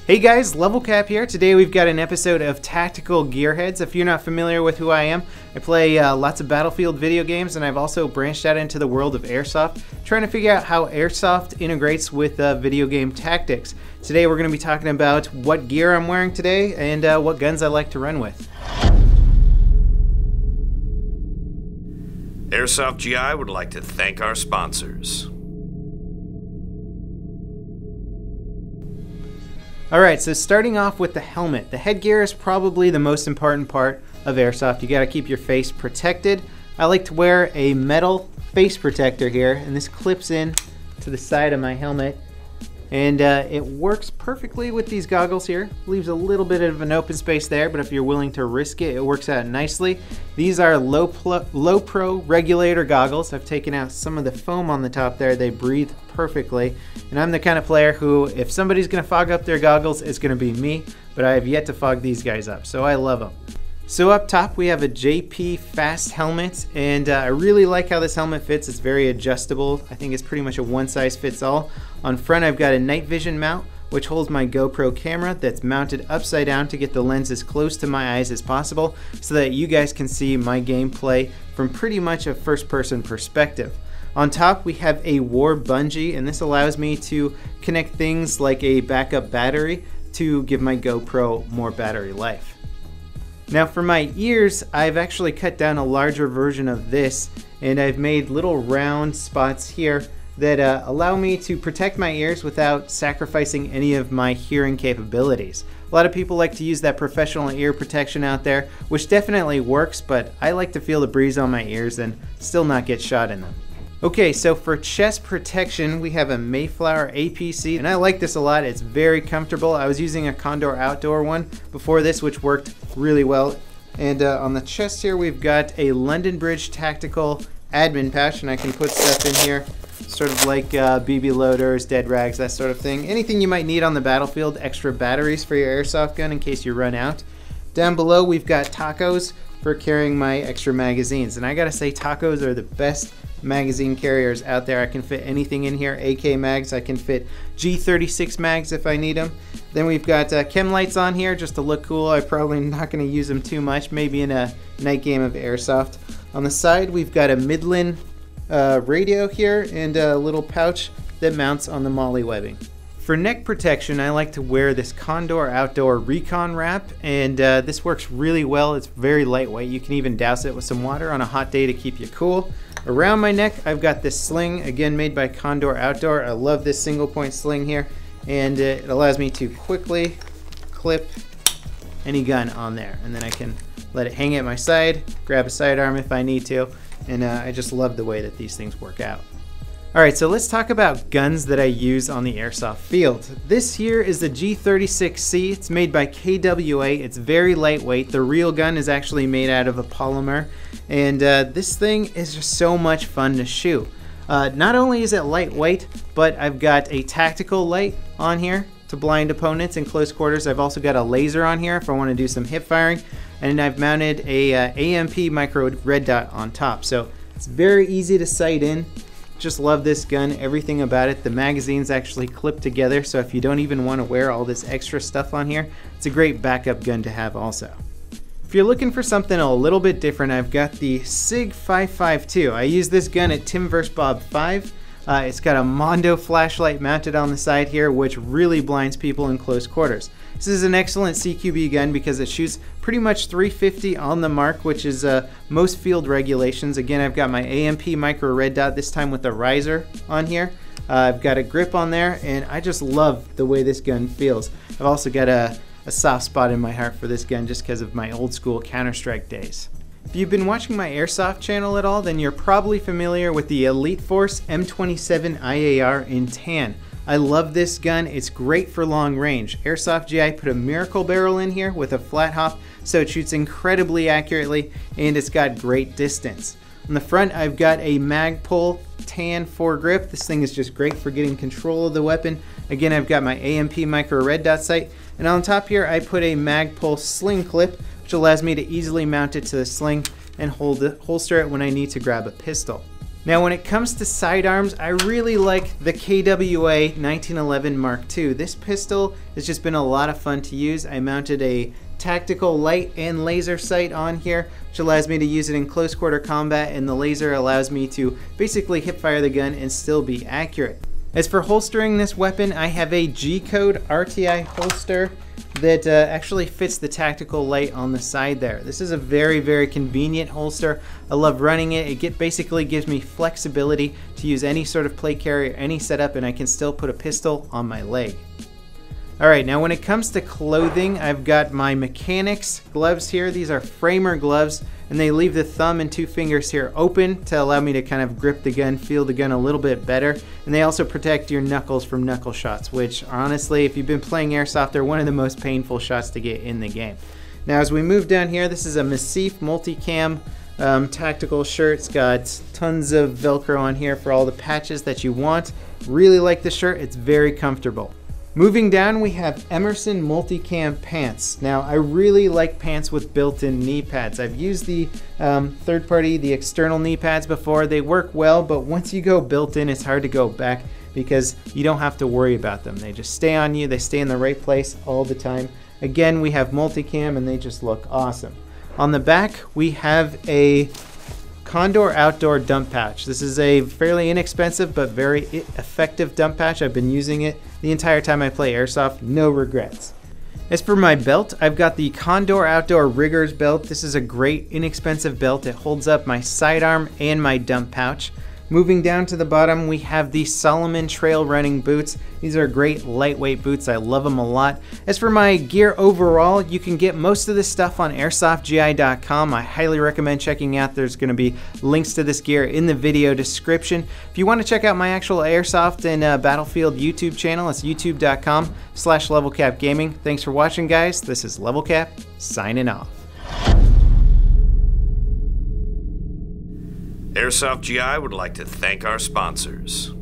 Hey guys, LevelCap here. Today we've got an episode of Tactical Gearheads. If you're not familiar with who I am, I play lots of Battlefield video games, and I've also branched out into the world of Airsoft, trying to figure out how Airsoft integrates with video game tactics. Today we're going to be talking about what gear I'm wearing today and what guns I like to run with. Airsoft GI would like to thank our sponsors. Alright, so starting off with the helmet. The headgear is probably the most important part of Airsoft. You gotta keep your face protected. I like to wear a metal face protector here, and this clips in to the side of my helmet. And it works perfectly with these goggles here. Leaves a little bit of an open space there, but if you're willing to risk it, it works out nicely. These are low Pro Regulator Goggles. I've taken out some of the foam on the top there. They breathe perfectly. And I'm the kind of player who, if somebody's gonna fog up their goggles, it's gonna be me, but I have yet to fog these guys up, so I love them. So up top we have a JP Fast helmet, and I really like how this helmet fits. It's very adjustable. I think it's pretty much a one size fits all. On front I've got a night vision mount which holds my GoPro camera that's mounted upside down to get the lens as close to my eyes as possible so that you guys can see my gameplay from pretty much a first person perspective. On top we have a war bungee, and this allows me to connect things like a backup battery to give my GoPro more battery life. Now for my ears, I've actually cut down a larger version of this, and I've made little round spots here that allow me to protect my ears without sacrificing any of my hearing capabilities. A lot of people like to use that professional ear protection out there, which definitely works, but I like to feel the breeze on my ears and still not get shot in them. Okay, so for chest protection, we have a Mayflower APC, and I like this a lot. It's very comfortable. I was using a Condor outdoor one before this, which worked really well. And on the chest here, we've got a London Bridge Tactical admin pouch, and I can put stuff in here, sort of like BB loaders, dead rags, that sort of thing. Anything you might need on the battlefield, extra batteries for your airsoft gun in case you run out. Down below, we've got tacos for carrying my extra magazines, and I gotta say, tacos are the best magazine carriers out there. I can fit anything in here. AK mags, I can fit G36 mags if I need them. Then we've got chem lights on here just to look cool. I'm probably not going to use them too much, maybe in a night game of Airsoft. On the side we've got a Midland radio here and a little pouch that mounts on the molly webbing. For neck protection, I like to wear this Condor outdoor Recon Wrap, and this works really well. It's very lightweight. You can even douse it with some water on a hot day to keep you cool. Around my neck, I've got this sling, again made by Condor Outdoor. I love this single point sling here, and it allows me to quickly clip any gun on there, and then I can let it hang at my side, grab a sidearm if I need to, and I just love the way that these things work out. Alright, so let's talk about guns that I use on the airsoft field. This here is the G36c. It's made by KWA. It's very lightweight. The real gun is actually made out of a polymer, and this thing is just so much fun to shoot. Not only is it lightweight, but I've got a tactical light on here to blind opponents in close quarters. I've also got a laser on here if I want to do some hip firing, and I've mounted a AMP micro red dot on top. So it's very easy to sight in. Just love this gun, everything about it. The magazines actually clip together, so if you don't even want to wear all this extra stuff on here, it's a great backup gun to have also. If you're looking for something a little bit different, I've got the SIG 552. I use this gun at Tim vs. Bob 5. It's got a Mondo flashlight mounted on the side here, which really blinds people in close quarters. This is an excellent CQB gun because it shoots pretty much 350 on the mark, which is most field regulations. Again, I've got my AMP micro red dot, this time with a riser on here. I've got a grip on there, and I just love the way this gun feels. I've also got a soft spot in my heart for this gun just because of my old school Counter-Strike days. If you've been watching my Airsoft channel at all, then you're probably familiar with the Elite Force M27 IAR in tan. I love this gun. It's great for long range. Airsoft GI put a miracle barrel in here with a flat hop, so it shoots incredibly accurately, and it's got great distance. On the front, I've got a Magpul tan foregrip. This thing is just great for getting control of the weapon. Again, I've got my AMP micro red dot sight, and on top here I put a Magpul sling clip, which allows me to easily mount it to the sling and holster it when I need to grab a pistol. Now when it comes to sidearms, I really like the KWA 1911 Mark II. This pistol has just been a lot of fun to use. I mounted a tactical light and laser sight on here, which allows me to use it in close quarter combat, and the laser allows me to basically hip fire the gun and still be accurate. As for holstering this weapon, I have a G-code RTI holster that actually fits the tactical light on the side there. This is a very, very convenient holster. I love running it. It basically gives me flexibility to use any sort of plate carrier, any setup, and I can still put a pistol on my leg. Alright, now when it comes to clothing, I've got my Mechanix gloves here. These are framer gloves, and they leave the thumb and two fingers here open to allow me to kind of grip the gun, feel the gun a little bit better. And they also protect your knuckles from knuckle shots, which honestly, if you've been playing Airsoft, they're one of the most painful shots to get in the game. Now as we move down here, this is a Massif multicam tactical shirt. It's got tons of Velcro on here for all the patches that you want. Really like the shirt, it's very comfortable. Moving down, we have Emerson Multicam Pants. Now, I really like pants with built-in knee pads. I've used the third-party, the external knee pads before. They work well, but once you go built-in, it's hard to go back because you don't have to worry about them. They just stay on you. They stay in the right place all the time. Again, we have multicam, and they just look awesome. On the back, we have a Condor outdoor dump pouch. This is a fairly inexpensive but very effective dump pouch. I've been using it the entire time I play Airsoft, no regrets. As for my belt, I've got the Condor Outdoor Riggers belt. This is a great inexpensive belt. It holds up my sidearm and my dump pouch. Moving down to the bottom, we have the Solomon trail running boots. These are great lightweight boots. I love them a lot. As for my gear overall, you can get most of this stuff on airsoftgi.com. I highly recommend checking out. There's going to be links to this gear in the video description. If you want to check out my actual Airsoft and Battlefield YouTube channel, it's youtube.com/LevelCapGaming. Thanks for watching, guys. This is LevelCap signing off. Airsoft GI would like to thank our sponsors.